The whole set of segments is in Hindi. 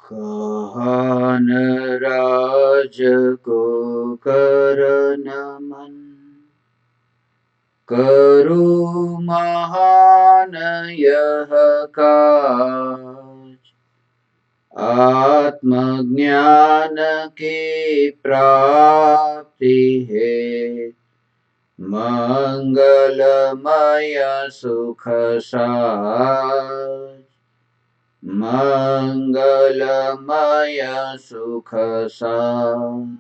कहान राज को कर नमन, करो महान यह काज। आत्मज्ञान की प्राप्ति है, मंगलमय सुख साज। मंगलमय सुख साज।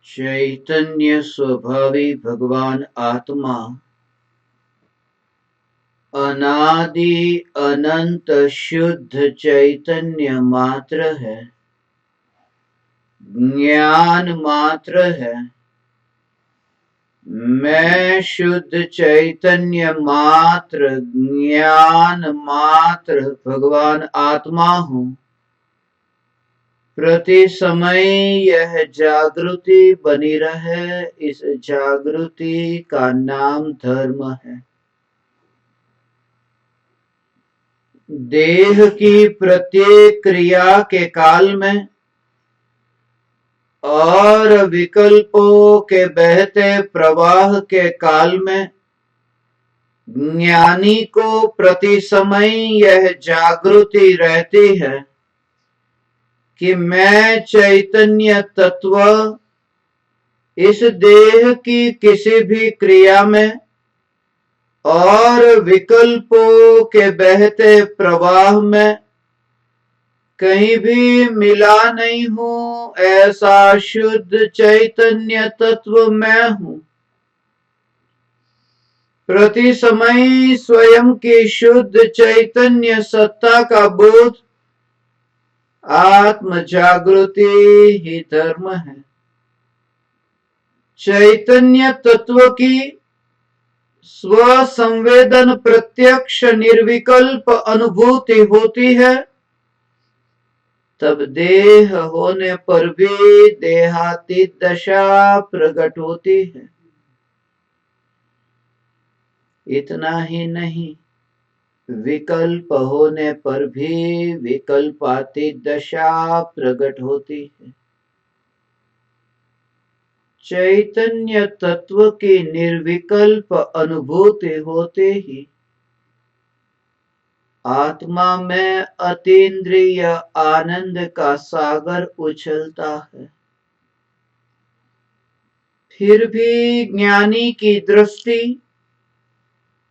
चैतन्य स्वभावी भगवान आत्मा अनादि अनंत शुद्ध चैतन्य मात्र है, ज्ञान मात्र है। मैं शुद्ध चैतन्य मात्र, ज्ञान मात्र भगवान आत्मा हूँ। प्रति समय यह जागृति बनी रहे, इस जागृति का नाम धर्म है। देह की प्रत्येक क्रिया के काल में और विकल्पों के बहते प्रवाह के काल में ज्ञानी को प्रति समय यह जागृति रहती है कि मैं चैतन्य तत्व इस देह की किसी भी क्रिया में और विकल्पों के बहते प्रवाह में कहीं भी मिला नहीं हूँ। ऐसा शुद्ध चैतन्य तत्व मैं हूँ। प्रति समय स्वयं की शुद्ध चैतन्य सत्ता का बोध आत्म जागृति ही धर्म है। चैतन्य तत्व की स्व संवेदन प्रत्यक्ष निर्विकल्प अनुभूति होती है, तब देह होने पर भी देहातीत दशा प्रकट होती है। इतना ही नहीं, विकल्प होने पर भी विकल्पातीत दशा प्रकट होती है। चैतन्य तत्व की निर्विकल्प अनुभूति होते ही आत्मा में अतीन्द्रिय आनंद का सागर उछलता है। फिर भी ज्ञानी की दृष्टि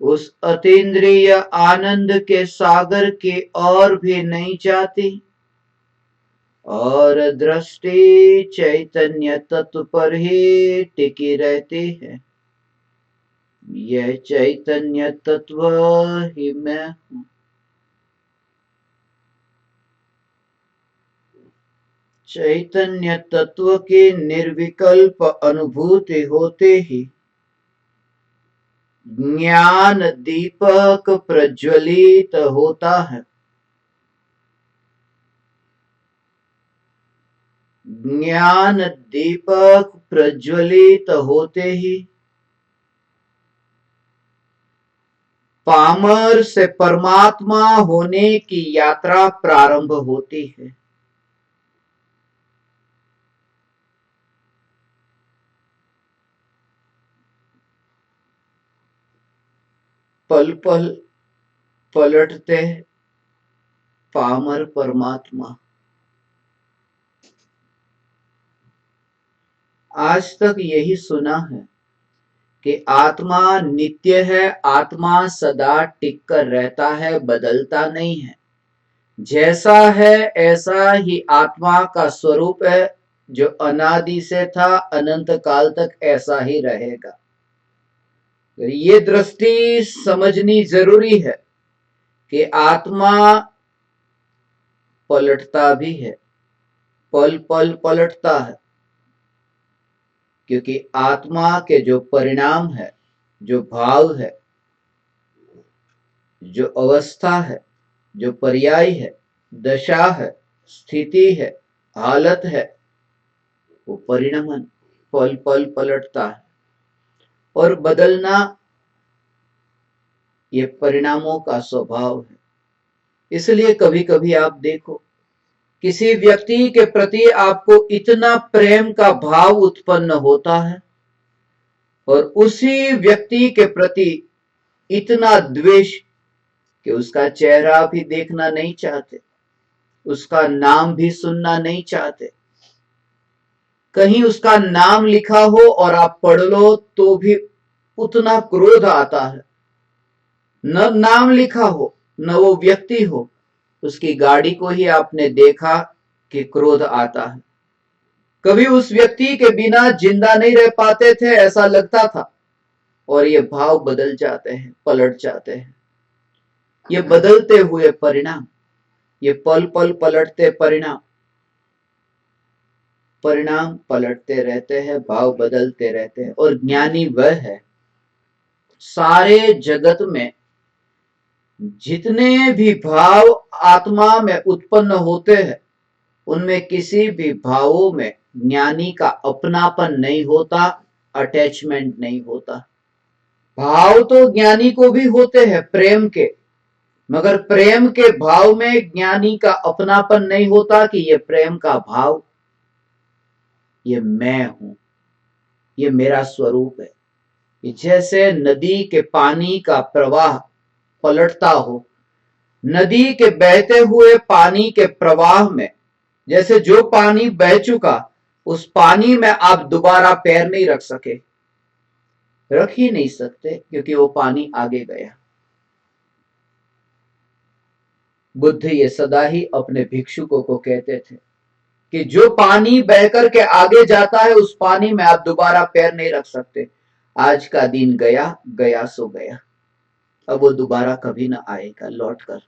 उस अतीन्द्रिय आनंद के सागर की ओर भी नहीं जाती और दृष्टि चैतन्य तत्व पर ही टिकी रहती है। यह चैतन्य तत्व ही मैं हूँ। चैतन्य तत्व की निर्विकल्प अनुभूति होते ही ज्ञान दीपक प्रज्वलित होता है। ज्ञान दीपक प्रज्वलित होते ही पामर से परमात्मा होने की यात्रा प्रारंभ होती है। पल पल पलटते पामर परमात्मा। आज तक यही सुना है कि आत्मा नित्य है, आत्मा सदा टिक कर रहता है, बदलता नहीं है। जैसा है ऐसा ही आत्मा का स्वरूप है, जो अनादि से था, अनंत काल तक ऐसा ही रहेगा। ये दृष्टि समझनी जरूरी है कि आत्मा पलटता भी है, पल पल पलटता है, क्योंकि आत्मा के जो परिणाम है, जो भाव है, जो अवस्था है, जो पर्याय है, दशा है, स्थिति है, हालत है, वो परिणमन पल पल पलटता है। और बदलना ये परिणामों का स्वभाव है। इसलिए कभी कभी आप देखो, किसी व्यक्ति के प्रति आपको इतना प्रेम का भाव उत्पन्न होता है और उसी व्यक्ति के प्रति इतना द्वेष कि उसका चेहरा भी देखना नहीं चाहते, उसका नाम भी सुनना नहीं चाहते। कहीं उसका नाम लिखा हो और आप पढ़ लो तो भी उतना क्रोध आता है। न नाम लिखा हो, न वो व्यक्ति हो, उसकी गाड़ी को ही आपने देखा कि क्रोध आता है। कभी उस व्यक्ति के बिना जिंदा नहीं रह पाते थे, ऐसा लगता था, और ये भाव बदल जाते हैं, पलट जाते हैं। ये बदलते हुए परिणाम, ये पल पल पलटते परिणाम, परिणाम पलटते रहते हैं, भाव बदलते रहते हैं। और ज्ञानी वह है, सारे जगत में जितने भी भाव आत्मा में उत्पन्न होते हैं, उनमें किसी भी भावों में ज्ञानी का अपनापन नहीं होता, अटैचमेंट नहीं होता। भाव तो ज्ञानी को भी होते हैं प्रेम के, मगर प्रेम के भाव में ज्ञानी का अपनापन नहीं होता कि ये प्रेम का भाव, ये मैं हूं, ये मेरा स्वरूप है। जैसे नदी के पानी का प्रवाह पलटता हो, नदी के बहते हुए पानी के प्रवाह में जैसे जो पानी बह चुका, उस पानी में आप दोबारा पैर नहीं रख सके, रख ही नहीं सकते, क्योंकि वो पानी आगे गया। बुद्ध ये सदा ही अपने भिक्षुकों को कहते थे कि जो पानी बहकर के आगे जाता है, उस पानी में आप दोबारा पैर नहीं रख सकते। आज का दिन गया, गया सो गया, अब वो दोबारा कभी ना आएगा लौट कर।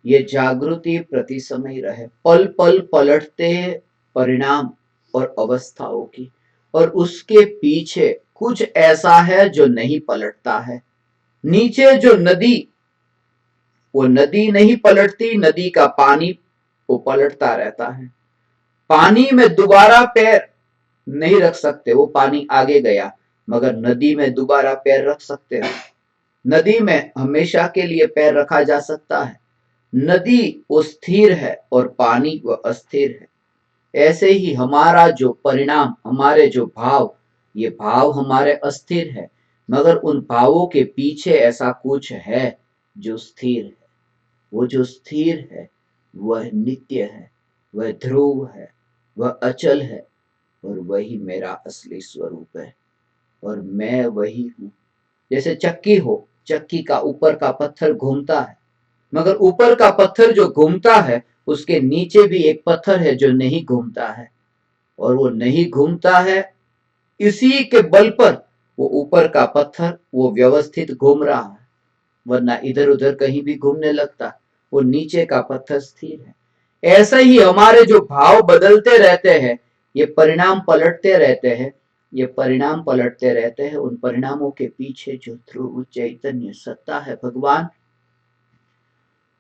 ये जागृति प्रति समय रहे, पल पल पलटते परिणाम और अवस्थाओं की, और उसके पीछे कुछ ऐसा है जो नहीं पलटता है। नीचे जो नदी, वो नदी नहीं पलटती, नदी का पानी वो पलटता रहता है। पानी में दोबारा पैर नहीं रख सकते, वो पानी आगे गया, मगर नदी में दोबारा पैर रख सकते हो। नदी में हमेशा के लिए पैर रखा जा सकता है। नदी वो स्थिर है और पानी वो अस्थिर है। ऐसे ही हमारा जो परिणाम, हमारे जो भाव, ये भाव हमारे अस्थिर है, मगर उन भावों के पीछे ऐसा कुछ है जो स्थिर है। वो जो स्थिर है वह नित्य है, वह ध्रुव है, वह अचल है, और वही मेरा असली स्वरूप है, और मैं वही हूं। जैसे चक्की हो, चक्की का ऊपर का पत्थर घूमता है, मगर ऊपर का पत्थर जो घूमता है, उसके नीचे भी एक पत्थर है जो नहीं घूमता है, और वो नहीं घूमता है, इसी के बल पर वो ऊपर का पत्थर वो व्यवस्थित घूम रहा है, वरना इधर उधर कहीं भी घूमने लगता, वो नीचे का पत्थर स्थिर है। ऐसा ही हमारे जो भाव बदलते रहते हैं, ये परिणाम पलटते रहते हैं, ये परिणाम पलटते रहते हैं। उन परिणामों के पीछे जो ध्रुव चैतन्य सत्ता है भगवान,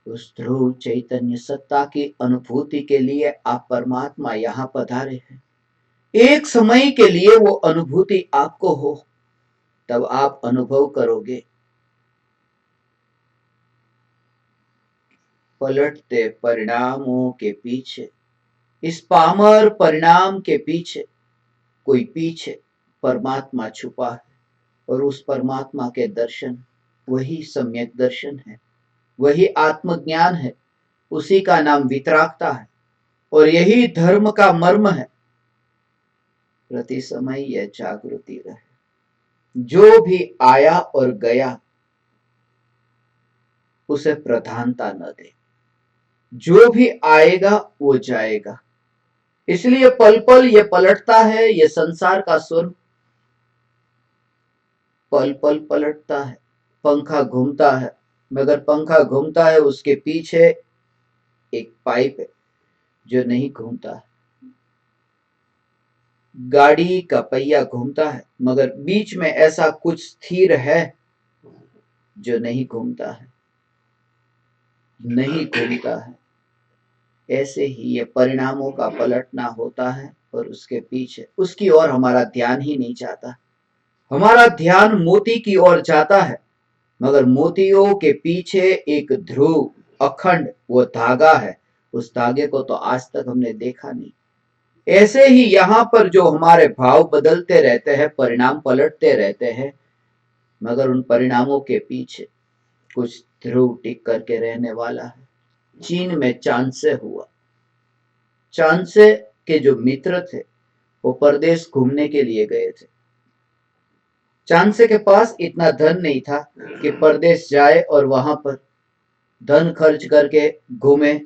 उस ध्रुव चैतन्य सत्ता की अनुभूति के लिए आप परमात्मा यहाँ पधारे हैं। एक समय के लिए वो अनुभूति आपको हो, तब आप अनुभव करोगे पलटते परिणामों के पीछे, इस पामर परिणाम के पीछे कोई पीछे परमात्मा छुपा है, और उस परमात्मा के दर्शन वही सम्यक दर्शन है, वही आत्मज्ञान है, उसी का नाम वितरागता है, और यही धर्म का मर्म है। प्रति समय यह जागृति रहे। जो भी आया और गया उसे प्रधानता न दे। जो भी आएगा वो जाएगा। इसलिए पल पल ये पलटता है, ये संसार का स्वरूप पल पल पलटता है। पंखा घूमता है, मगर पंखा घूमता है उसके पीछे एक पाइप है जो नहीं घूमता है। गाड़ी का पहिया घूमता है, मगर बीच में ऐसा कुछ स्थिर है जो नहीं घूमता है, नहीं घूमता है। ऐसे ही ये परिणामों का पलटना होता है और उसके पीछे उसकी ओर हमारा ध्यान ही नहीं जाता। हमारा ध्यान मोती की ओर जाता है, मगर मोतियों के पीछे एक ध्रुव अखंड वो धागा है। उस धागे को तो आज तक हमने देखा नहीं। ऐसे ही यहाँ पर जो हमारे भाव बदलते रहते हैं, परिणाम पलटते रहते हैं, मगर उन परिणामों के पीछे कुछ ध्रुव टिक करके रहने वाला है। चीन में चांसे हुआ। चांसे के जो मित्र थे वो परदेश घूमने के लिए गए थे। चांसे के पास इतना धन नहीं था कि परदेश जाए और वहां पर धन खर्च करके घूमे।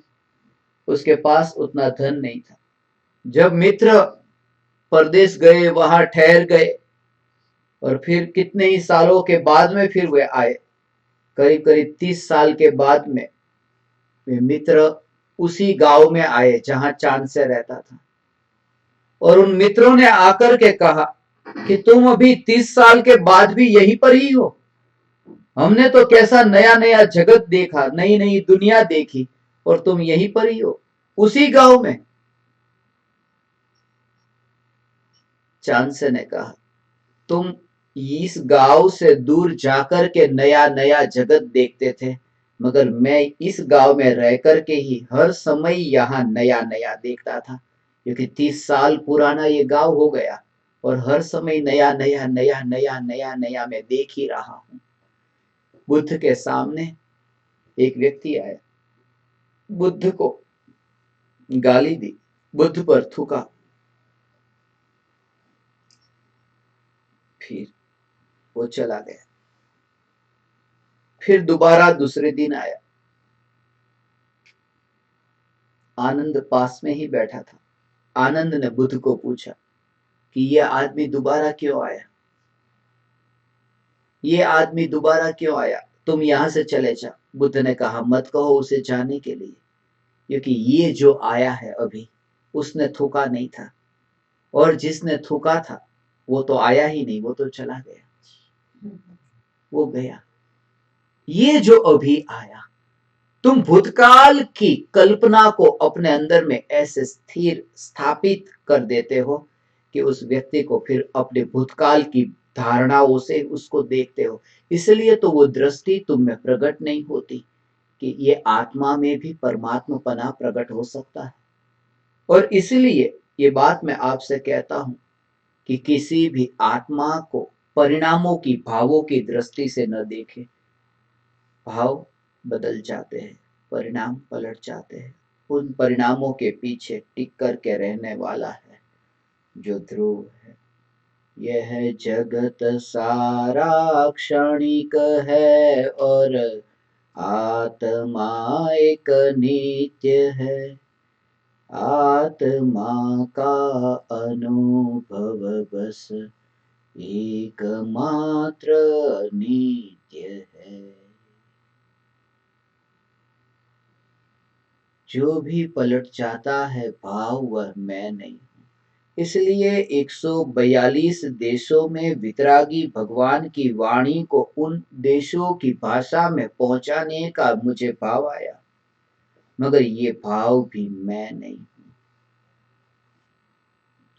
उसके पास उतना धन नहीं था। जब मित्र परदेश गए, वहां ठहर गए और फिर कितने ही सालों के बाद में फिर वे आए। करीब करीब 30 साल के बाद में वे मित्र उसी गांव में आए जहां चांसे रहता था। और उन मित्रों ने आकर के कहा कि तुम अभी 30 साल के बाद भी यहीं पर ही हो। हमने तो कैसा नया नया जगत देखा, नई नई दुनिया देखी, और तुम यहीं पर ही हो उसी गांव में। चांसे ने कहा तुम इस गांव से दूर जाकर के नया नया जगत देखते थे, मगर मैं इस गांव में रह करके ही हर समय यहाँ नया नया देखता था, क्योंकि 30 साल पुराना ये गांव हो गया और हर समय नया नया नया नया नया नया मैं देख ही रहा हूं। बुद्ध के सामने एक व्यक्ति आया, बुद्ध को गाली दी, बुद्ध पर थूका। फिर वो चला गया। फिर दोबारा दूसरे दिन आया। आनंद पास में ही बैठा था। आनंद ने बुद्ध को पूछा कि ये आदमी दोबारा क्यों आया, ये आदमी दोबारा क्यों आया, तुम यहां से चले जाओ। बुद्ध ने कहा मत कहो उसे जाने के लिए, क्योंकि ये जो आया है अभी उसने थूका नहीं था, और जिसने थूका था वो तो आया ही नहीं, वो तो चला गया, वो गया। ये जो अभी आया, तुम भूतकाल की कल्पना को अपने अंदर में ऐसे स्थिर स्थापित कर देते हो कि उस व्यक्ति को फिर अपने भूतकाल की धारणाओं से उसको देखते हो। इसलिए तो वो दृष्टि तुम में प्रकट नहीं होती कि ये आत्मा में भी परमात्मापना प्रकट हो सकता है। और इसलिए ये बात मैं आपसे कहता हूं कि किसी भी आत्मा को परिणामों की, भावों की दृष्टि से न देखे। भाव बदल जाते हैं, परिणाम पलट जाते हैं। उन परिणामों के पीछे टिक कर के रहने वाला है जो ध्रुव है। यह जगत सारा क्षणिक है और आत्मा एक नित्य है। आत्मा का अनुभव बस एकमात्र नित्य है। जो भी पलट जाता है भाव वह मैं नहीं हूं। इसलिए 142 देशों में वितरागी भगवान की वाणी को उन देशों की भाषा में पहुंचाने का मुझे भाव आया, मगर ये भाव भी मैं नहीं हूं।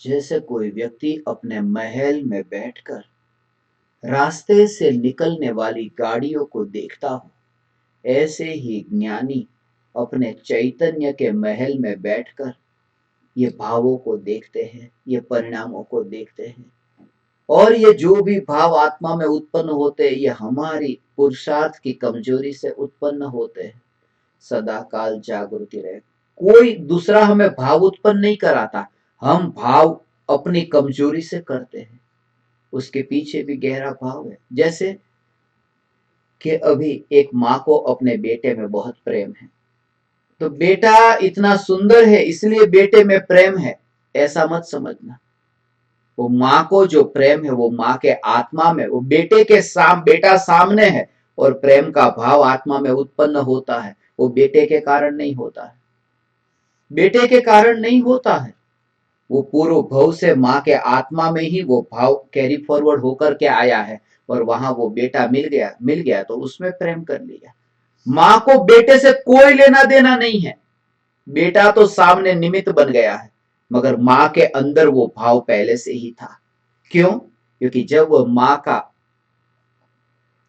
जैसे कोई व्यक्ति अपने महल में बैठकर रास्ते से निकलने वाली गाड़ियों को देखता हो, ऐसे ही ज्ञानी अपने चैतन्य के महल में बैठकर ये भावों को देखते हैं, ये परिणामों को देखते हैं। और ये जो भी भाव आत्मा में उत्पन्न होते हैं, ये हमारी पुरुषार्थ की कमजोरी से उत्पन्न होते हैं। सदा काल जागृति रहे। कोई दूसरा हमें भाव उत्पन्न नहीं कराता, हम भाव अपनी कमजोरी से करते हैं। उसके पीछे भी गहरा भाव है। जैसे कि अभी एक माँ को अपने बेटे में बहुत प्रेम है, तो बेटा इतना सुंदर है इसलिए बेटे में प्रेम है, ऐसा मत समझना। वो माँ को जो प्रेम है वो माँ के आत्मा में, वो बेटा सामने है और प्रेम का भाव आत्मा में उत्पन्न होता है, वो बेटे के कारण नहीं होता है, बेटे के कारण नहीं होता है। वो पूर्व भव से माँ के आत्मा में ही वो भाव कैरी फॉरवर्ड होकर के आया है और वहां वो बेटा मिल गया तो उसमें प्रेम कर लिया। माँ को बेटे से कोई लेना देना नहीं है, बेटा तो सामने निमित्त बन गया है, मगर माँ के अंदर वो भाव पहले से ही था। क्यों? क्योंकि जब वो माँ का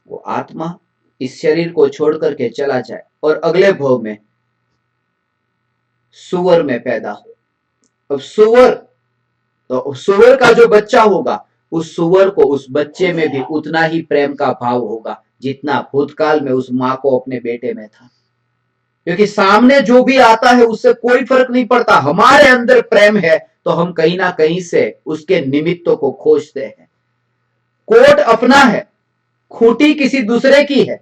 वो आत्मा इस शरीर को छोड़ करके चला जाए और अगले भव में सुअर में पैदा हो, अब सुअर का जो बच्चा होगा उस सुअर को, उस बच्चे में भी उतना ही प्रेम का भाव होगा जितना भूतकाल में उस माँ को अपने बेटे में था। क्योंकि सामने जो भी आता है उससे कोई फर्क नहीं पड़ता, हमारे अंदर प्रेम है तो हम कहीं ना कहीं से उसके निमित्तों को खोजते हैं। कोट अपना है, खूंटी किसी दूसरे की है,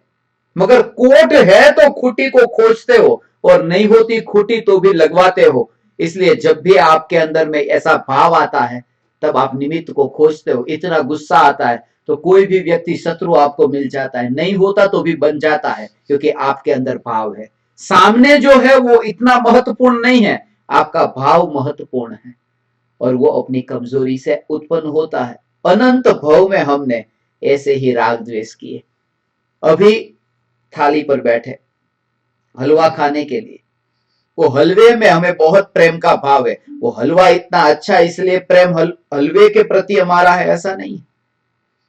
मगर कोट है तो खूंटी को खोजते हो और नहीं होती खूंटी तो भी लगवाते हो। इसलिए जब भी आपके अंदर में ऐसा भाव आता है तब आप निमित्त को खोजते हो। इतना गुस्सा आता है तो कोई भी व्यक्ति शत्रु आपको मिल जाता है, नहीं होता तो भी बन जाता है, क्योंकि आपके अंदर भाव है। सामने जो है वो इतना महत्वपूर्ण नहीं है, आपका भाव महत्वपूर्ण है और वो अपनी कमजोरी से उत्पन्न होता है। अनंत भव में हमने ऐसे ही राग द्वेष किए। अभी थाली पर बैठे हलवा खाने के लिए, वो हलवे में हमें बहुत प्रेम का भाव है, वो हलवा इतना अच्छा इसलिए प्रेम हलवे के प्रति हमारा है, ऐसा नहीं है।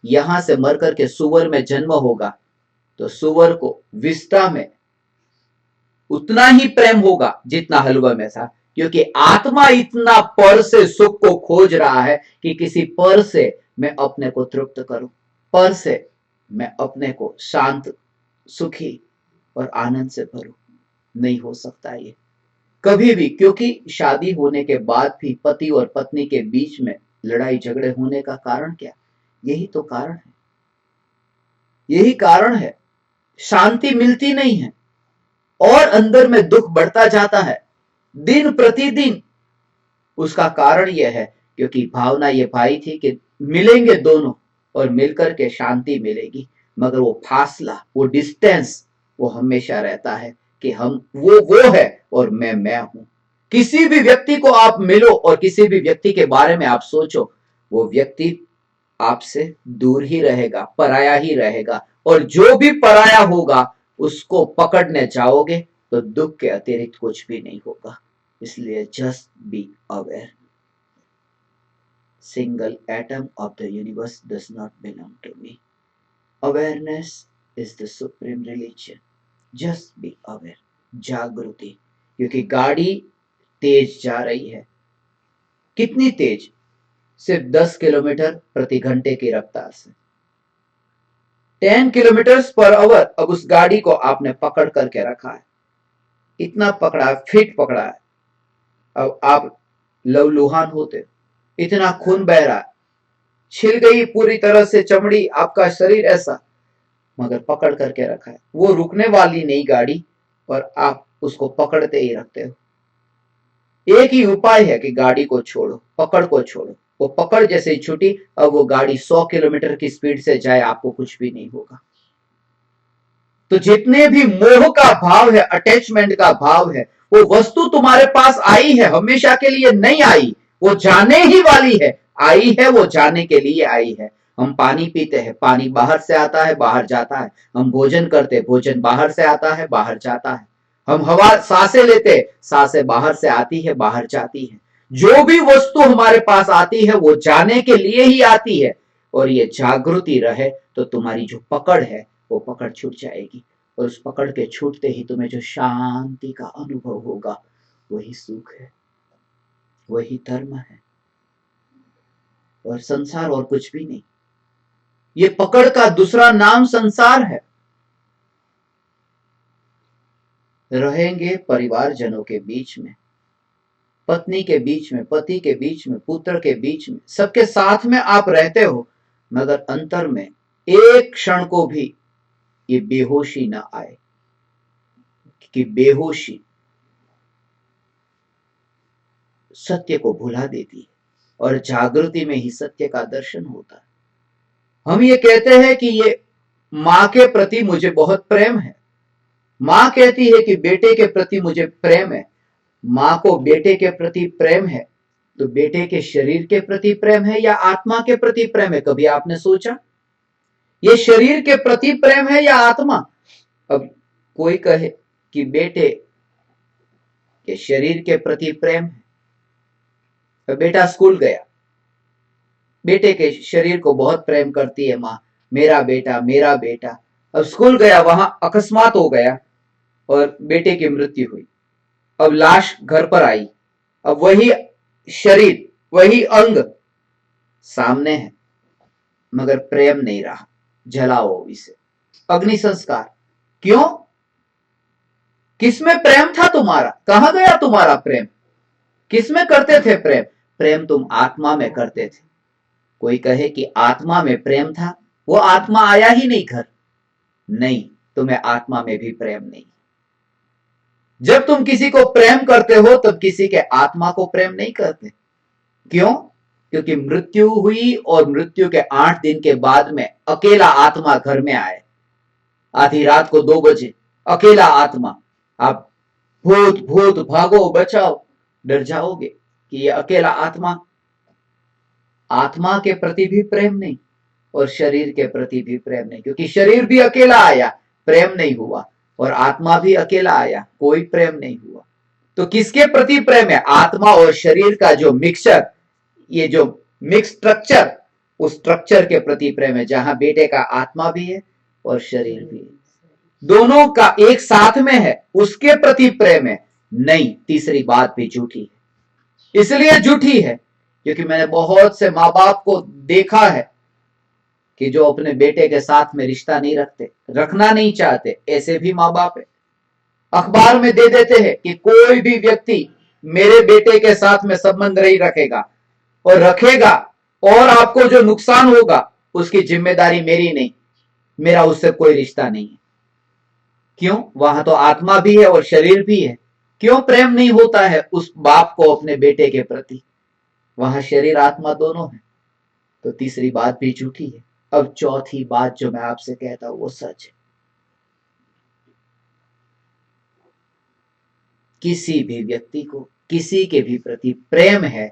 यहां से मर करके सुअर में जन्म होगा तो सुअर को विस्ता में उतना ही प्रेम होगा जितना हलवा में था, क्योंकि आत्मा इतना पर से सुख को खोज रहा है कि किसी पर से मैं अपने को तृप्त करूं, पर से मैं अपने को शांत, सुखी और आनंद से भरूं। नहीं हो सकता ये कभी भी, क्योंकि शादी होने के बाद भी पति और पत्नी के बीच में लड़ाई झगड़े होने का कारण क्या? यही तो कारण है, यही कारण है। शांति मिलती नहीं है और अंदर में दुख बढ़ता जाता है दिन प्रतिदिन। उसका कारण यह है क्योंकि भावना ये पाई थी कि मिलेंगे दोनों और मिलकर के शांति मिलेगी, मगर वो फासला, वो डिस्टेंस, वो हमेशा रहता है कि हम वो है और मैं हूं। किसी भी व्यक्ति को आप मिलो और किसी भी व्यक्ति के बारे में आप सोचो, वो व्यक्ति आपसे दूर ही रहेगा, पराया ही रहेगा, और जो भी पराया होगा उसको पकड़ने जाओगे तो दुख के अतिरिक्त कुछ भी नहीं होगा। इसलिए just be aware. Single atom of the universe does not belong to me. Awareness is the supreme religion. Just be aware. जागृति। क्योंकि गाड़ी तेज जा रही है, कितनी तेज? सिर्फ 10 किलोमीटर प्रति घंटे की रफ्तार से, 10 किलोमीटर पर आवर। अब उस गाड़ी को आपने पकड़ करके रखा है, इतना पकड़ा है, फिट पकड़ा है। अब आप लवलुहान होते, इतना खून बह रहा है, छिल गई पूरी तरह से चमड़ी, आपका शरीर ऐसा, मगर पकड़ करके रखा है। वो रुकने वाली नहीं गाड़ी और आप उसको पकड़ते ही रखते हो। एक ही उपाय है कि गाड़ी को छोड़ो, पकड़ को छोड़ो। वो पकड़ जैसे ही छूटी, अब वो गाड़ी 100 किलोमीटर की स्पीड से जाए, आपको कुछ भी नहीं होगा। तो जितने भी मोह का भाव है, अटैचमेंट का भाव है, वो वस्तु तुम्हारे पास आई है, हमेशा के लिए नहीं आई, वो जाने ही वाली है। आई है वो जाने के लिए आई है। हम पानी पीते हैं, पानी बाहर से आता है, बाहर जाता है। हम भोजन करते, भोजन बाहर से आता है, बाहर जाता है। हम हवा सांसें लेते, सांसें बाहर से आती है, बाहर जाती है। जो भी वस्तु हमारे पास आती है वो जाने के लिए ही आती है, और ये जागृति रहे तो तुम्हारी जो पकड़ है वो पकड़ छूट जाएगी, और उस पकड़ के छूटते ही तुम्हें जो शांति का अनुभव होगा वही सुख है, वही धर्म है, और संसार और कुछ भी नहीं। ये पकड़ का दूसरा नाम संसार है। रहेंगे परिवारजनों के बीच में, पत्नी के बीच में, पति के बीच में, पुत्र के बीच में, सबके साथ में आप रहते हो, मगर अंतर में एक क्षण को भी ये बेहोशी न आए, कि बेहोशी सत्य को भुला देती है और जागृति में ही सत्य का दर्शन होता है। हम ये कहते हैं कि ये मां के प्रति मुझे बहुत प्रेम है, मां कहती है कि बेटे के प्रति मुझे प्रेम है। मां को बेटे के प्रति प्रेम है तो बेटे के शरीर के प्रति प्रेम है या आत्मा के प्रति प्रेम है? कभी आपने सोचा ये शरीर के प्रति प्रेम है या आत्मा? अब कोई कहे कि बेटे के शरीर के प्रति प्रेम है, तो बेटा स्कूल गया, बेटे के शरीर को बहुत प्रेम करती है मां, मेरा बेटा मेरा बेटा। अब स्कूल गया, वहां अकस्मात हो गया और बेटे की मृत्यु हुई। अब लाश घर पर आई, अब वही शरीर वही अंग सामने है मगर प्रेम नहीं रहा, जलाओ इसे, अग्नि संस्कार। क्यों? किसमें प्रेम था तुम्हारा? कहां गया तुम्हारा प्रेम? किसमें करते थे प्रेम? प्रेम तुम आत्मा में करते थे। कोई कहे कि आत्मा में प्रेम था, वो आत्मा आया ही नहीं घर। नहीं, तुम्हें आत्मा में भी प्रेम नहीं। जब तुम किसी को प्रेम करते हो तब किसी के आत्मा को प्रेम नहीं करते। क्यों? क्योंकि मृत्यु हुई और मृत्यु के 8 दिन के बाद में अकेला आत्मा घर में आए, आधी रात को 2 बजे अकेला आत्मा। आप भूत भूत भागो बचाओ, डर जाओगे कि ये अकेला आत्मा। आत्मा के प्रति भी प्रेम नहीं और शरीर के प्रति भी प्रेम नहीं, क्योंकि शरीर भी अकेला आया, प्रेम नहीं हुआ, और आत्मा भी अकेला आया, कोई प्रेम नहीं हुआ। तो किसके प्रति प्रेम है? आत्मा और शरीर का जो मिक्सचर, ये जो मिक्स स्ट्रक्चर, उस स्ट्रक्चर के प्रति प्रेम है, जहां बेटे का आत्मा भी है और शरीर भी है, दोनों का एक साथ में है, उसके प्रति प्रेम है। नहीं, तीसरी बात भी झूठी है। इसलिए झूठी है क्योंकि मैंने बहुत से माँ बाप को देखा है कि जो अपने बेटे के साथ में रिश्ता नहीं रखते, रखना नहीं चाहते, ऐसे भी माँ बाप है। अखबार में दे देते हैं कि कोई भी व्यक्ति मेरे बेटे के साथ में संबंध नहीं रखेगा और रखेगा, और आपको जो नुकसान होगा उसकी जिम्मेदारी मेरी नहीं, मेरा उससे कोई रिश्ता नहीं है। क्यों? वहां तो आत्मा भी है और शरीर भी है। क्यों प्रेम नहीं होता है उस बाप को अपने बेटे के प्रति? वहां शरीर आत्मा दोनों है। तो तीसरी बात भी झूठी है। अब चौथी बात जो मैं आपसे कहता हूं वो सच है। किसी भी व्यक्ति को किसी के भी प्रति प्रेम है,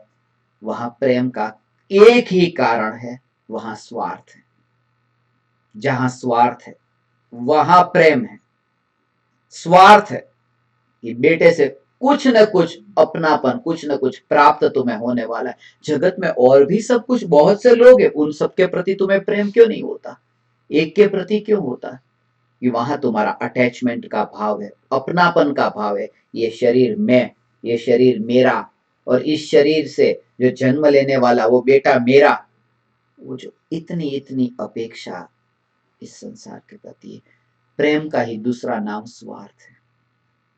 वहां प्रेम का एक ही कारण है, वहां स्वार्थ है। जहां स्वार्थ है वहां प्रेम है। स्वार्थ है कि बेटे से कुछ न कुछ अपनापन, कुछ न कुछ प्राप्त तुम्हें होने वाला है। जगत में और भी सब कुछ, बहुत से लोग हैं, उन सबके प्रति तुम्हें प्रेम क्यों नहीं होता? एक के प्रति क्यों होता है? कि वहां तुम्हारा अटैचमेंट का भाव है, अपनापन का भाव है। ये शरीर मैं, ये शरीर मेरा, और इस शरीर से जो जन्म लेने वाला वो बेटा मेरा। वो जो इतनी इतनी अपेक्षा इस संसार के प्रति है। प्रेम का ही दूसरा नाम स्वार्थ है,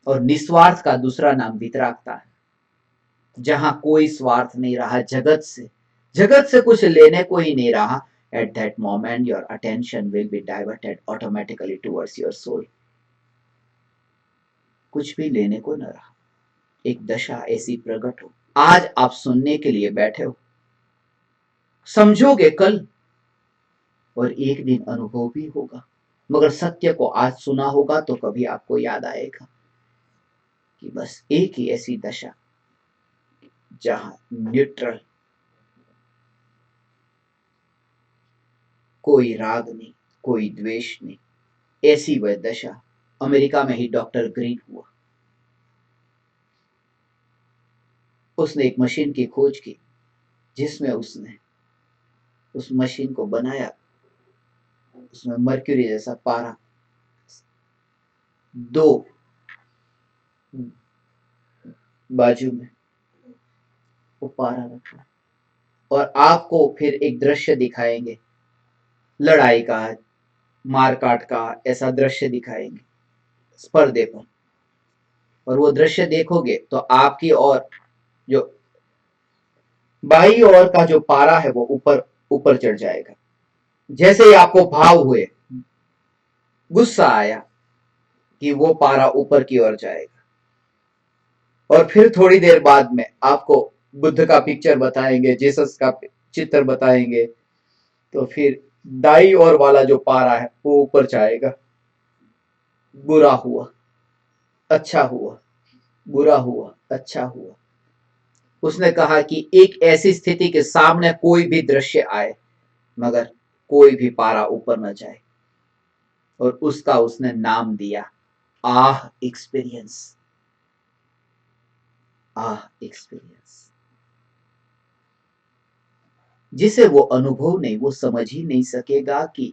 और निस्वार्थ का दूसरा नाम वितरागता है। जहां कोई स्वार्थ नहीं रहा जगत से कुछ लेने को ही नहीं रहा, at that moment your attention will be diverted automatically towards your soul. कुछ भी लेने को न रहा। एक दशा ऐसी प्रकट हो, आज आप सुनने के लिए बैठे हो, समझोगे कल, और एक दिन अनुभव भी होगा। मगर सत्य को आज सुना होगा तो कभी आपको याद आएगा कि बस एक ही ऐसी दशा जहां न्यूट्रल, कोई राग नहीं, कोई द्वेष नहीं, ऐसी वह दशा अमेरिका में ही डॉक्टर ग्रीन हुआ। उसने एक मशीन की खोज की जिसमें उसने उस मशीन को बनाया, उसमें मर्क्यूरी जैसा पारा 2 बाजू में वो पारा रखा, और आपको फिर एक दृश्य दिखाएंगे, लड़ाई का, मारकाट का, ऐसा दृश्य दिखाएंगे पर्दे पर, और वो दृश्य देखोगे तो आपकी और जो बाई ओर का जो पारा है वो ऊपर ऊपर चढ़ जाएगा, जैसे ही आपको भाव हुए, गुस्सा आया कि वो पारा ऊपर की ओर जाएगा, और फिर थोड़ी देर बाद में आपको बुद्ध का पिक्चर बताएंगे, जीसस का चित्र बताएंगे, तो फिर दाई और वाला जो पारा है वो ऊपर जाएगा। बुरा हुआ, अच्छा हुआ, बुरा हुआ, अच्छा हुआ। उसने कहा कि एक ऐसी स्थिति के सामने कोई भी दृश्य आए मगर कोई भी पारा ऊपर न जाए, और उसका उसने नाम दिया आह एक्सपीरियंस। आह एक्सपीरियंस। जिसे वो अनुभव नहीं, वो समझ ही नहीं सकेगा कि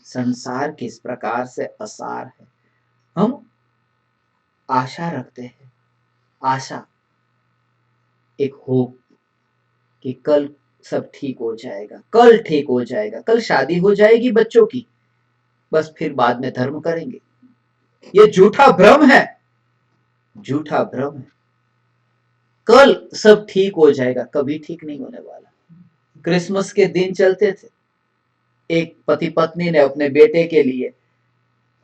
संसार किस प्रकार से असार है। हम आशा रखते हैं, आशा, एक होप कि कल सब ठीक हो जाएगा, कल ठीक हो जाएगा, कल शादी हो जाएगी बच्चों की, बस फिर बाद में धर्म करेंगे। ये झूठा भ्रम है, झूठा भ्रम है। कल सब ठीक हो जाएगा, कभी ठीक नहीं होने वाला। क्रिसमस के दिन चलते थे, एक पति पत्नी ने अपने बेटे के लिए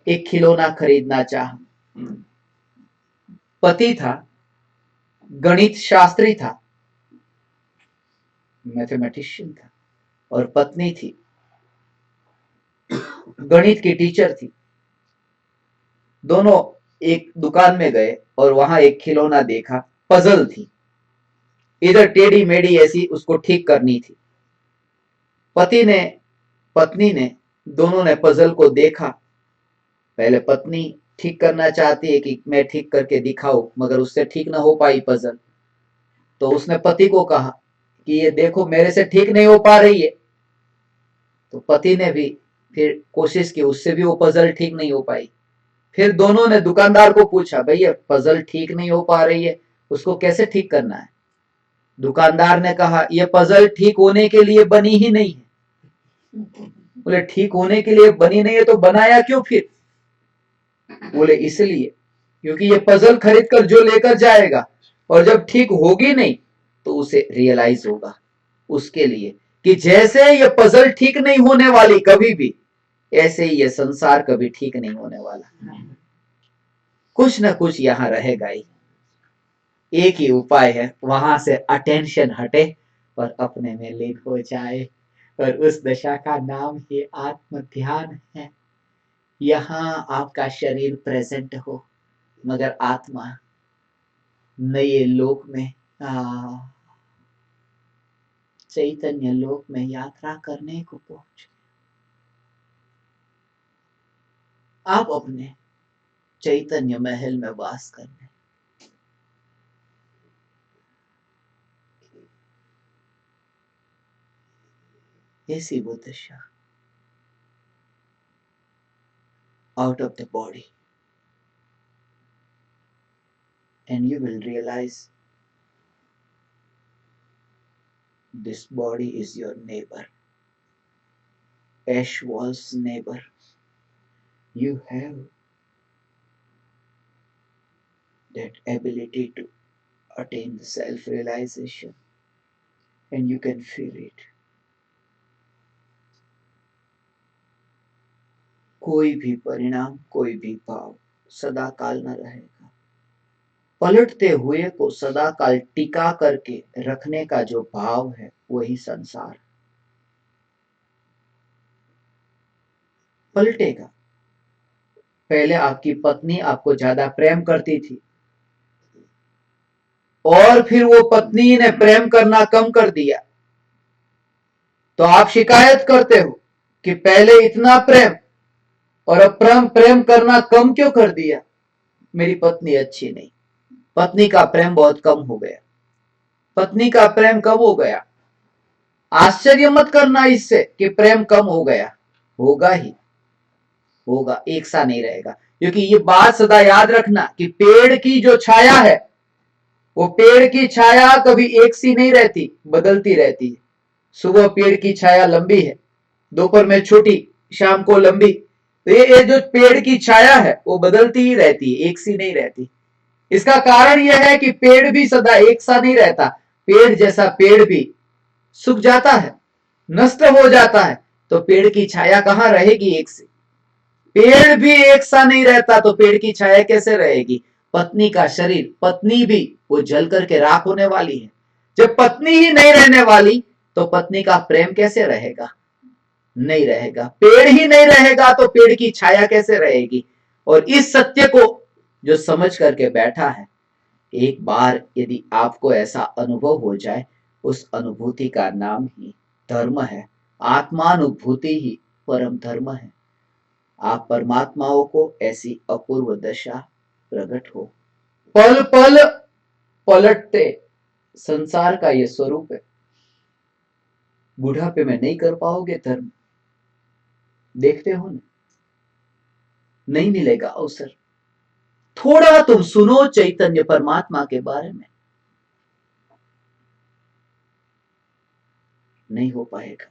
एक खिलौना खरीदना चाहा। पति था, गणित शास्त्री था, मैथमेटिशियन था, और पत्नी थी, गणित की टीचर थी। दोनों एक दुकान में गए और वहां एक खिलौना देखा, पजल थी, इधर टेढ़ी मेढ़ी ऐसी उसको ठीक करनी थी। पति ने, पत्नी ने, दोनों ने पजल को देखा। पहले पत्नी ठीक करना चाहती है कि मैं ठीक करके दिखाऊं, मगर उससे ठीक ना हो पाई पजल। तो उसने पति को कहा कि ये देखो मेरे से ठीक नहीं हो पा रही है। तो पति ने भी फिर कोशिश की, उससे भी वो पजल ठीक नहीं हो पाई। फिर दोनों ने दुकानदार को पूछा, भैया पजल ठीक नहीं हो पा रही है, उसको कैसे ठीक करना है? दुकानदार ने कहा, यह पजल ठीक होने के लिए बनी ही नहीं है। बोले ठीक होने के लिए बनी नहीं है तो बनाया क्यों फिर? बोले इसलिए क्योंकि ये पजल खरीद कर जो लेकर जाएगा और जब ठीक होगी नहीं तो उसे रियलाइज होगा उसके लिए कि जैसे ये पजल ठीक नहीं होने वाली कभी भी, ऐसे ही ये संसार कभी ठीक नहीं होने वाला। कुछ ना कुछ यहां रहेगा ही। एक ही उपाय है, वहां से अटेंशन हटे और अपने में लीन हो जाए, और उस दशा का नाम ही आत्म ध्यान है। यहां आपका शरीर प्रेजेंट हो मगर आत्मा नए लोक में, चैतन्य लोक में यात्रा करने को पहुंच। आप अपने चैतन्य महल में वास करने। ऐसी वो दशा, out of the body, and you will realize this body is your neighbor, Ashwal's neighbor. You have that ability to attain the self-realization, and you can feel it. कोई भी परिणाम, कोई भी भाव सदा काल न रहेगा। पलटते हुए को सदा काल टिका करके रखने का जो भाव है वही संसार। पलटेगा। पहले आपकी पत्नी आपको ज्यादा प्रेम करती थी और फिर वो पत्नी ने प्रेम करना कम कर दिया, तो आप शिकायत करते हो कि पहले इतना प्रेम और अब प्रेम करना कम क्यों कर दिया? मेरी पत्नी अच्छी नहीं। पत्नी का प्रेम बहुत कम हो गया। पत्नी का प्रेम कब हो गया? आश्चर्य मत करना इससे कि प्रेम कम हो गया, होगा ही होगा, एक सा नहीं रहेगा। क्योंकि ये बात सदा याद रखना कि पेड़ की जो छाया है वो पेड़ की छाया कभी एक सी नहीं रहती, बदलती रहती है। सुबह पेड़ की छाया लंबी है, दोपहर में छोटी, शाम को लंबी। तो ये जो पेड़ की छाया है वो बदलती ही रहती है, एक सी नहीं रहती। इसका कारण यह है कि पेड़ भी सदा एक सा नहीं रहता। पेड़ जैसा पेड़ भी सूख जाता है, नष्ट हो जाता है, तो पेड़ की छाया कहाँ रहेगी एक से? पेड़ भी एक सा नहीं रहता तो पेड़ की छाया कैसे रहेगी? पत्नी का शरीर, पत्नी भी वो जल करके राख होने वाली है। जब पत्नी ही नहीं रहने वाली तो पत्नी का प्रेम कैसे रहेगा? नहीं रहेगा। पेड़ ही नहीं रहेगा तो पेड़ की छाया कैसे रहेगी? और इस सत्य को जो समझ करके बैठा है, एक बार यदि आपको ऐसा अनुभव हो जाए, उस अनुभूति का नाम ही धर्म है। आत्मानुभूति ही परम धर्म है। आप परमात्माओं को ऐसी अपूर्व दशा प्रकट हो। पल पल पलटते संसार का ये स्वरूप है। बुढ़ापे में नहीं कर पाओगे धर्म, देखते हो ना, नहीं मिलेगा अवसर। थोड़ा तुम सुनो चैतन्य परमात्मा के बारे में, नहीं हो पाएगा।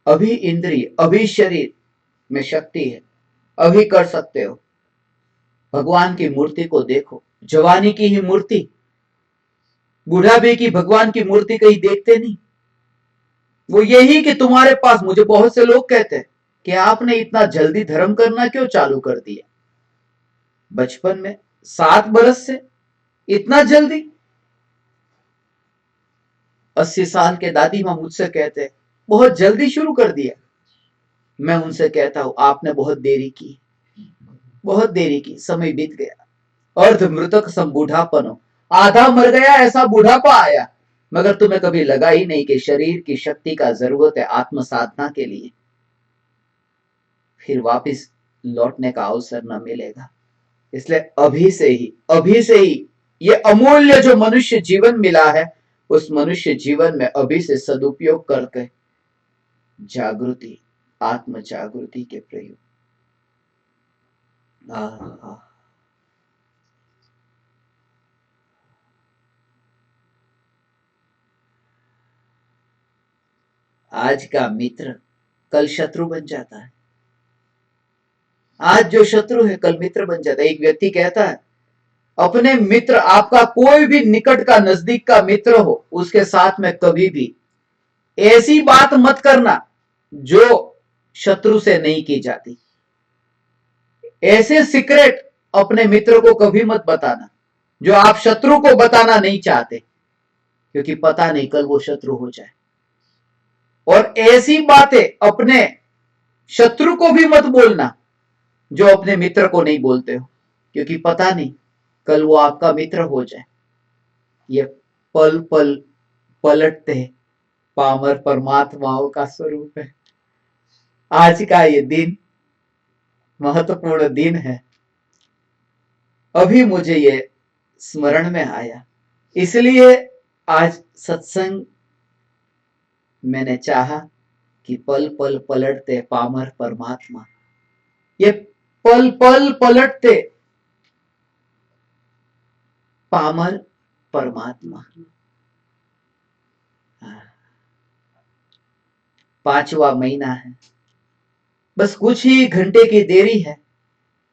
अभी इंद्रिय, अभी शरीर में शक्ति है, अभी कर सकते हो। भगवान की मूर्ति को देखो, जवानी की ही मूर्ति, बुढ़ापे की भगवान की मूर्ति कहीं देखते नहीं। वो यही कि तुम्हारे पास, मुझे बहुत से लोग कहते हैं कि आपने इतना जल्दी धर्म करना क्यों चालू कर दिया? बचपन में 7 बरस से इतना जल्दी? 80 साल के दादी मां मुझसे कहते बहुत जल्दी शुरू कर दिया। मैं उनसे कहता हूं आपने बहुत देरी की, बहुत देरी की, समय बीत गया। अर्ध मृतक सम बूढ़ापन हो, आधा मर गया ऐसा बुढ़ापा आया, मगर तुम्हें कभी लगा ही नहीं कि शरीर की शक्ति का जरूरत है आत्म साधना के लिए। फिर वापिस लौटने का अवसर न मिलेगा। इसलिए अभी से ही ये अमूल्य जो मनुष्य जीवन मिला है, उस मनुष्य जीवन में अभी से सदुपयोग करके जागृति, आत्म जागृति के प्रयोग। आज का मित्र कल शत्रु बन जाता है। आज जो शत्रु है कल मित्र बन जाता है। एक व्यक्ति कहता है अपने मित्र, आपका कोई भी निकट का नजदीक का मित्र हो, उसके साथ में कभी भी ऐसी बात मत करना जो शत्रु से नहीं की जाती। ऐसे सीक्रेट अपने मित्र को कभी मत बताना जो आप शत्रु को बताना नहीं चाहते, क्योंकि पता नहीं कल वो शत्रु हो जाए। और ऐसी बातें अपने शत्रु को भी मत बोलना जो अपने मित्र को नहीं बोलते हो, क्योंकि पता नहीं कल वो आपका मित्र हो जाए। ये पल पल पलटते पामर परमात्माओं का स्वरूप है। आज का ये दिन महत्वपूर्ण दिन है। अभी मुझे ये स्मरण में आया, इसलिए आज सत्संग मैंने चाहा कि पल पल पलटते पामर परमात्मा, ये पल पल पलटते पामर परमात्मा। 5वां महीना है, बस कुछ ही घंटे की देरी है,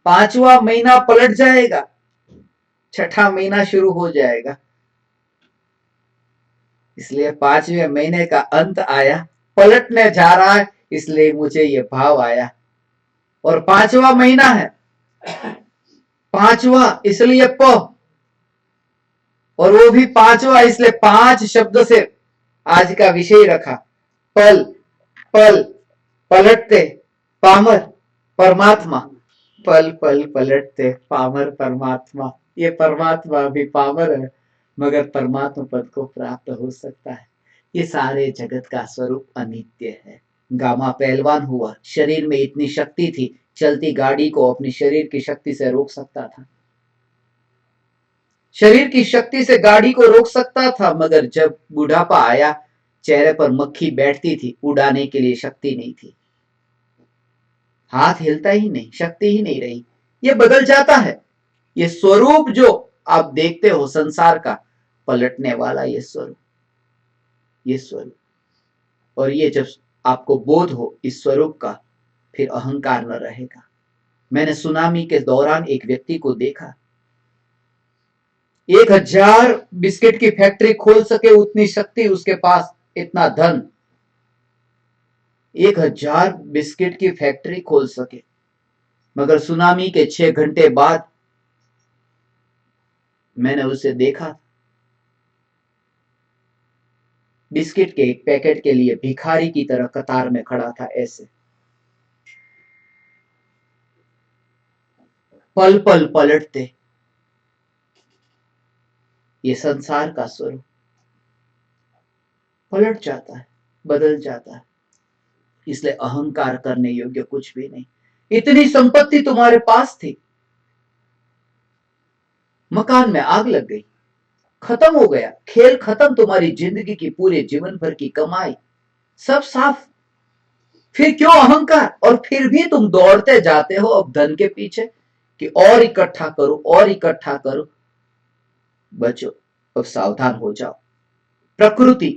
5वां महीना पलट जाएगा, 6ठा महीना शुरू हो जाएगा। इसलिए 5वें महीने का अंत आया, पलटने जा रहा है, इसलिए मुझे ये भाव आया। और 5वां महीना है, 5वां इसलिए प, और वो भी 5वां इसलिए 5 शब्द से आज का विषय रखा। पल पल पलटते पामर परमात्मा, पल पल पलटते पामर परमात्मा। ये परमात्मा भी पामर है, मगर परमात्मा पद को प्राप्त हो सकता है। ये सारे जगत का स्वरूप अनित्य है। गामा पहलवान हुआ, शरीर में इतनी शक्ति थी, चलती गाड़ी को अपनी शरीर की शक्ति से रोक सकता था, शरीर की शक्ति से गाड़ी को रोक सकता था, मगर जब बुढ़ापा आया, चेहरे पर मक्खी बैठती थी, उड़ाने के लिए शक्ति नहीं थी, हाथ हिलता ही नहीं, शक्ति ही नहीं रही। ये बदल जाता है। ये स्वरूप जो आप देखते हो संसार का, पलटने वाला ये स्वरूप, ये स्वरूप। और ये जब आपको बोध हो इस स्वरूप का, फिर अहंकार न रहेगा। मैंने सुनामी के दौरान एक व्यक्ति को देखा, 1000 बिस्किट की फैक्ट्री खोल सके उतनी शक्ति उसके पास, इतना धन, 1000 बिस्किट की फैक्ट्री खोल सके, मगर सुनामी के 6 घंटे बाद मैंने उसे देखा, बिस्किट के एक पैकेट के लिए भिखारी की तरह कतार में खड़ा था। ऐसे पल पल पलटते ये संसार का स्वरूप पलट जाता है, बदल जाता है। इसलिए अहंकार करने योग्य कुछ भी नहीं। इतनी संपत्ति तुम्हारे पास थी, मकान में आग लग गई, खत्म हो गया, खेल खत्म, तुम्हारी जिंदगी की पूरे जीवन भर की कमाई सब साफ। फिर क्यों अहंकार? और फिर भी तुम दौड़ते जाते हो अब धन के पीछे कि और इकट्ठा करो, और इकट्ठा करो। बचो, अब सावधान हो जाओ। प्रकृति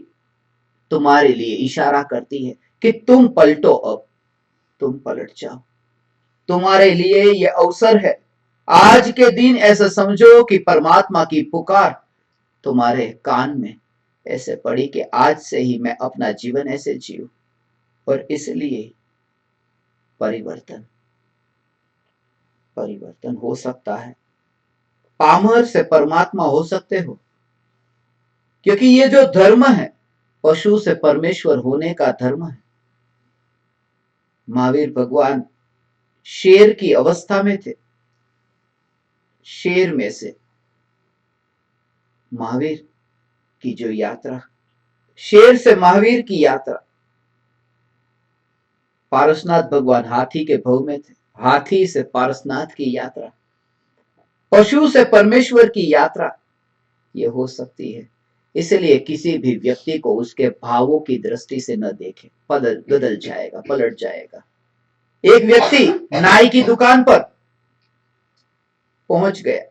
तुम्हारे लिए इशारा करती है कि तुम पलटो, अब तुम पलट जाओ। तुम्हारे लिए ये अवसर है। आज के दिन ऐसा समझो कि परमात्मा की पुकार तुम्हारे कान में ऐसे पड़ी कि आज से ही मैं अपना जीवन ऐसे जीऊं। और इसलिए परिवर्तन परिवर्तन हो सकता है। पामर से परमात्मा हो सकते हो, क्योंकि ये जो धर्म है पशु से परमेश्वर होने का धर्म है। महावीर भगवान शेर की अवस्था में थे, शेर में से महावीर की जो यात्रा, शेर से महावीर की यात्रा। पारसनाथ भगवान हाथी के भव में थे, हाथी से पारसनाथ की यात्रा, पशु से परमेश्वर की यात्रा ये हो सकती है। इसलिए किसी भी व्यक्ति को उसके भावों की दृष्टि से न देखे, बदल जाएगा, पलट जाएगा। एक व्यक्ति नाई की दुकान पर पहुंच गया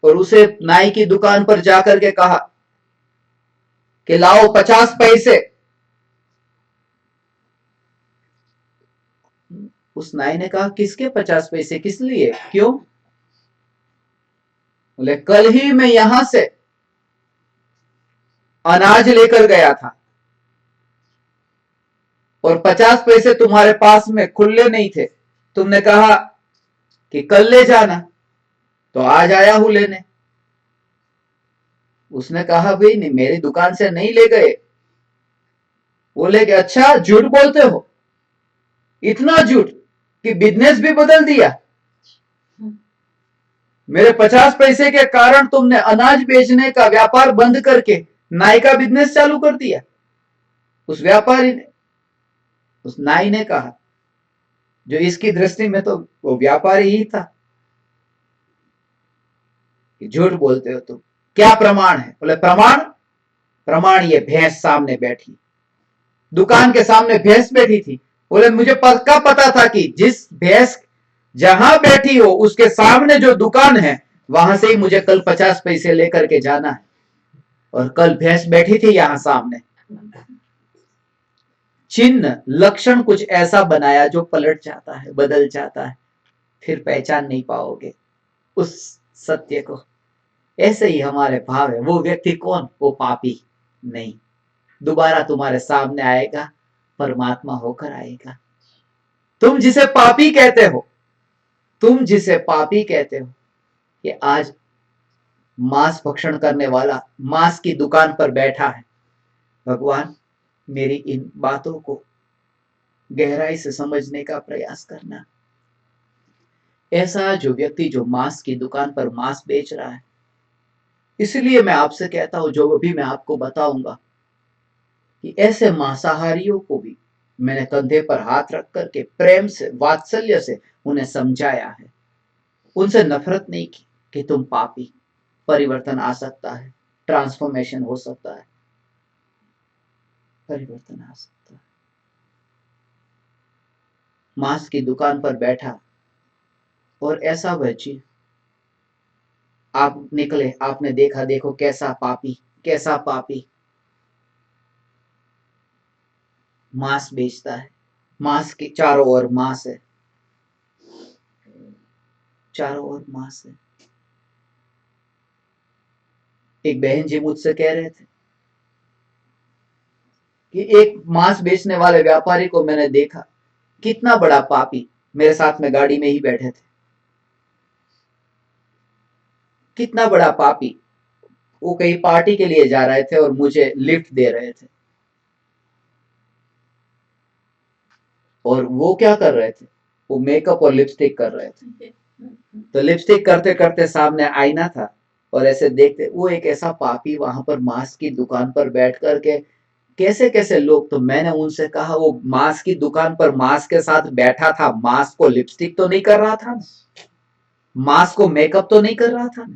और उसे नाई की दुकान पर जाकर के कहा कि लाओ 50 पैसे। उस नाई ने कहा, किसके 50 पैसे, किस लिए, क्यों? बोले, कल ही मैं यहां से अनाज लेकर गया था और 50 पैसे तुम्हारे पास में खुले नहीं थे। तुमने कहा कि कल ले जाना, तो आज आया हूं लेने। उसने कहा, भाई नहीं, मेरी दुकान से नहीं ले गए। बोले कि अच्छा, झूठ बोलते हो, इतना झूठ कि बिजनेस भी बदल दिया। मेरे 50 पैसे के कारण तुमने अनाज बेचने का व्यापार बंद करके नाई का बिजनेस चालू कर दिया। उस व्यापारी ने, उस नाई ने कहा, जो इसकी दृष्टि में तो वो व्यापारी ही था, झूठ बोलते हो तुम, क्या प्रमाण है? बोले, प्रमाण प्रमाण ये भैंस सामने बैठी, दुकान के सामने भैंस बैठी थी। बोले, मुझे पक्का पता था कि जिस भैंस जहां बैठी हो उसके सामने जो दुकान है वहां से ही मुझे कल 50 पैसे लेकर के जाना है, और कल भैंस बैठी थी यहां सामने। चिन्ह लक्षण कुछ ऐसा बनाया जो पलट जाता है, बदल जाता है, फिर पहचान नहीं पाओगे उस सत्य को। ऐसे ही हमारे भाव है। वो व्यक्ति कौन? वो पापी नहीं, दोबारा तुम्हारे सामने आएगा, परमात्मा होकर आएगा। तुम जिसे पापी कहते हो, तुम जिसे पापी कहते हो, ये आज मांस भक्षण करने वाला मांस की दुकान पर बैठा है। भगवान, मेरी इन बातों को गहराई से समझने का प्रयास करना। ऐसा जो व्यक्ति जो मांस की दुकान पर मांस बेच रहा है, इसलिए मैं आपसे कहता हूं, जो भी मैं आपको बताऊंगा, कि ऐसे मांसाहारियों को भी मैंने कंधे पर हाथ रख करके प्रेम से, वात्सल्य से उन्हें समझाया है। उनसे नफरत नहीं की कि तुम पापी, परिवर्तन आ सकता है, ट्रांसफॉर्मेशन हो सकता है, परिवर्तन आ सकता है। मांस की दुकान पर बैठा और ऐसा वह चीज, आप निकले, आपने देखा, देखो कैसा पापी, कैसा पापी मांस बेचता है। मांस के चारों ओर मांस है, चारों ओर मांस है। एक बहन जी मुझसे कह रहे थे कि एक मांस बेचने वाले व्यापारी को मैंने देखा, कितना बड़ा पापी, मेरे साथ में गाड़ी में ही बैठे थे, कितना बड़ा पापी, वो कहीं पार्टी के लिए जा रहे थे और मुझे लिफ्ट दे रहे थे। और वो क्या कर रहे थे, वो मेकअप और लिपस्टिक कर रहे थे। तो लिपस्टिक करते करते सामने आईना था और ऐसे देखते, वो एक ऐसा पापी वहां पर मांस की दुकान पर बैठ करके, कैसे कैसे लोग। तो मैंने उनसे कहा, वो मांस की दुकान पर मांस के साथ बैठा था, मांस को लिपस्टिक तो नहीं कर रहा था, मांस को मेकअप तो नहीं कर रहा था।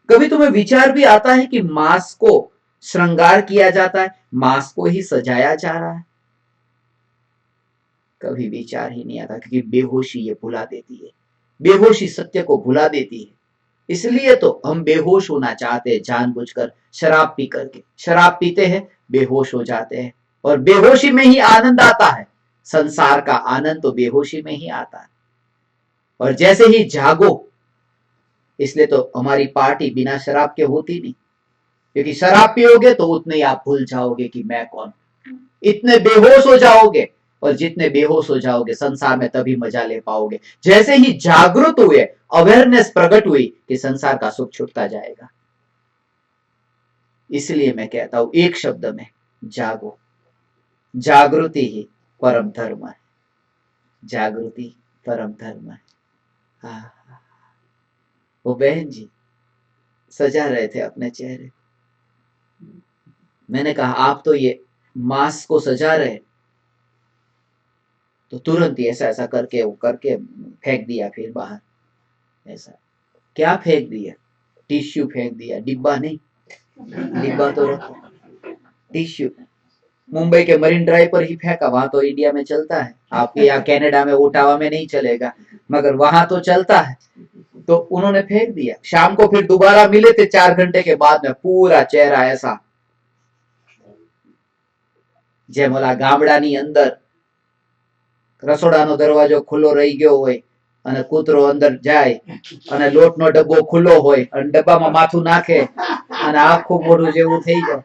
कभी तुम्हें विचार भी आता है कि मांस को श्रृंगार किया जाता है, मांस को ही सजाया जा रहा है? कभी विचार ही नहीं आता, क्योंकि बेहोशी ये भुला देती है, बेहोशी सत्य को भुला देती है। इसलिए तो हम बेहोश होना चाहते हैं जानबूझकर, शराब पी करके। शराब पीते हैं, बेहोश हो जाते हैं, और बेहोशी में ही आनंद आता है। संसार का आनंद तो बेहोशी में ही आता है। और जैसे ही जागो, इसलिए तो हमारी पार्टी बिना शराब के होती नहीं, क्योंकि शराब पियोगे तो उतने ही आप भूल जाओगे कि मैं कौन, इतने बेहोश हो जाओगे। और जितने बेहोश हो जाओगे संसार में तभी मजा ले पाओगे, जैसे ही जागृत हुए, अवेयरनेस प्रकट हुई, कि संसार का सुख छुटता जाएगा। इसलिए मैं कहता हूं एक शब्द में, जागो। जागृति ही परम धर्म है, जागृति परम धर्म है। हाँ, वो बहन जी सजा रहे थे अपने चेहरे। मैंने कहा, आप तो ये मास्क को सजा रहे। तो तुरंत ही ऐसा ऐसा करके वो करके फेंक दिया फिर बाहर। ऐसा क्या फेंक दिया? टिश्यू फेंक दिया, डिब्बा नहीं, डिब्बा तो रखो, टिश्यू। मुंबई के मरीन ड्राइव पर ही फेंका, वहां तो इंडिया में चलता है, आपके यहाँ कनाडा में ओटावा में नहीं चलेगा, मगर वहां तो चलता है। तो उन्होंने फेंक दिया। शाम को फिर दोबारा मिले थे 4 घंटे के बाद में, पूरा चेहरा ऐसा, જેમ ઓલા ગામડાની અંદર રસોડાનો દરવાજો ખુલ્લો રહી ગયો હોય અને કૂતરો અંદર જાય અને લોટનો ડબ્બો ખુલ્લો હોય અને ડબ્બામાં માથું નાખે અને આખું મોઢું જેવું થઈ જાય,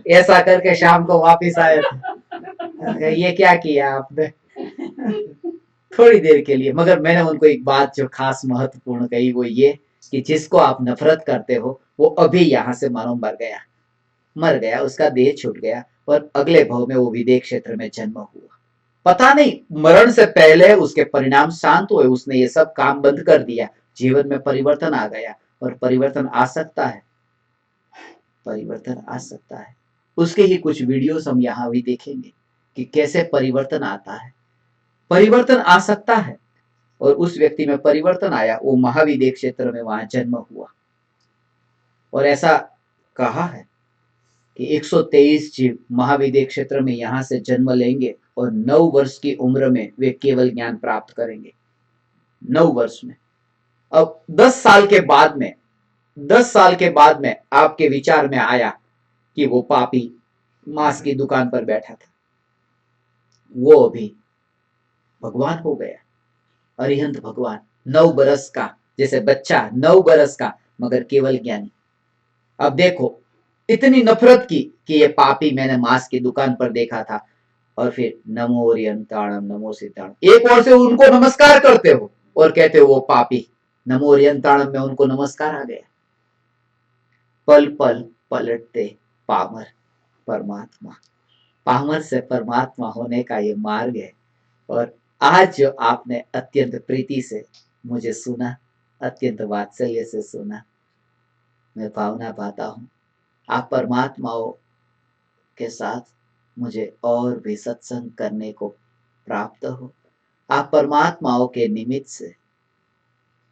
ऐसा करके शाम को वापिस आए थे। ये क्या किया आपने? थोड़ी देर के लिए। मगर मैंने उनको एक बात जो खास महत्वपूर्ण कही, वो ये कि जिसको आप नफरत करते हो वो अभी यहां से मानो मर गया, मर गया, उसका देह छूट गया और अगले भव में वो विदेह क्षेत्र में जन्म हुआ। पता नहीं मरण से पहले उसके परिणाम शांत हुए, उसने ये सब काम बंद कर दिया, जीवन में परिवर्तन आ गया। और परिवर्तन आ सकता है, परिवर्तन आ सकता है। उसके ही कुछ वीडियोस हम यहाँ भी देखेंगे कि कैसे परिवर्तन आता है, परिवर्तन आ सकता है। और उस व्यक्ति में परिवर्तन आया, वो महाविदेह क्षेत्र में वहां जन्म हुआ। और ऐसा कहा है कि 123 जीव महाविदेह क्षेत्र में यहां से जन्म लेंगे और 9 वर्ष की उम्र में वे केवल ज्ञान प्राप्त करेंगे। 9 वर्ष में। अब 10 साल के बाद में, 10 साल के बाद में आपके विचार में आया कि वो पापी मांस की दुकान पर बैठा था, वो अभी भगवान हो गया, अरिहंत भगवान। 9 बरस का, जैसे बच्चा 9 बरस का, मगर केवल ज्ञानी। अब देखो, इतनी नफरत की कि ये पापी मैंने मांस की दुकान पर देखा था, और फिर नमो ओरियंताणम नमो सीताणम, एक ओर से उनको नमस्कार करते हो और कहते हो वो पापी, नमो ओरियंताणम में उनको नमस्कार आ गया। पल पल पलटते पामर परमात्मा, पामर से परमात्मा होने का ये मार्ग है। और आज जो आपने अत्यंत प्रीति से मुझे सुना, अत्यंत वात्सल्य से सुना, मैं भावना पाता हूं आप परमात्माओं के साथ मुझे और भी सत्संग करने को प्राप्त हो। आप परमात्माओं के निमित्त से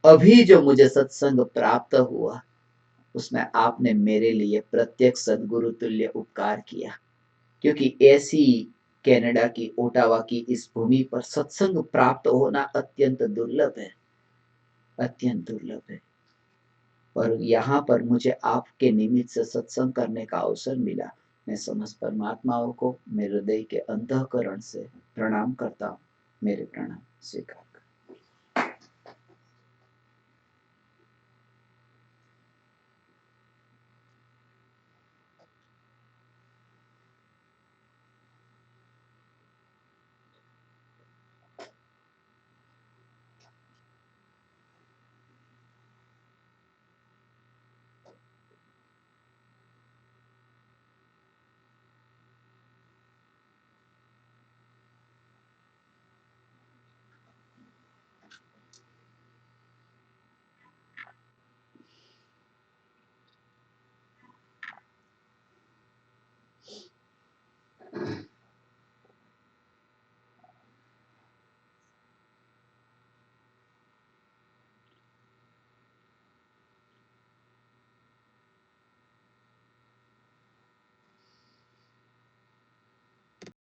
अभी जो मुझे सत्संग प्राप्त हुआ, उसमें आपने मेरे लिए प्रत्यक्ष सदगुरु तुल्य उपकार किया। क्योंकि ऐसी कनाडा की ओटावा की इस भूमि पर सत्संग प्राप्त होना अत्यंत दुर्लभ है, अत्यंत दुर्लभ है। और यहाँ पर मुझे आपके निमित्त से सत्संग करने का अवसर मिला। मैं समस्त परमात्माओं को मेरे हृदय के अंतःकरण से प्रणाम करता हूँ। मेरे प्रणाम स्वीकार।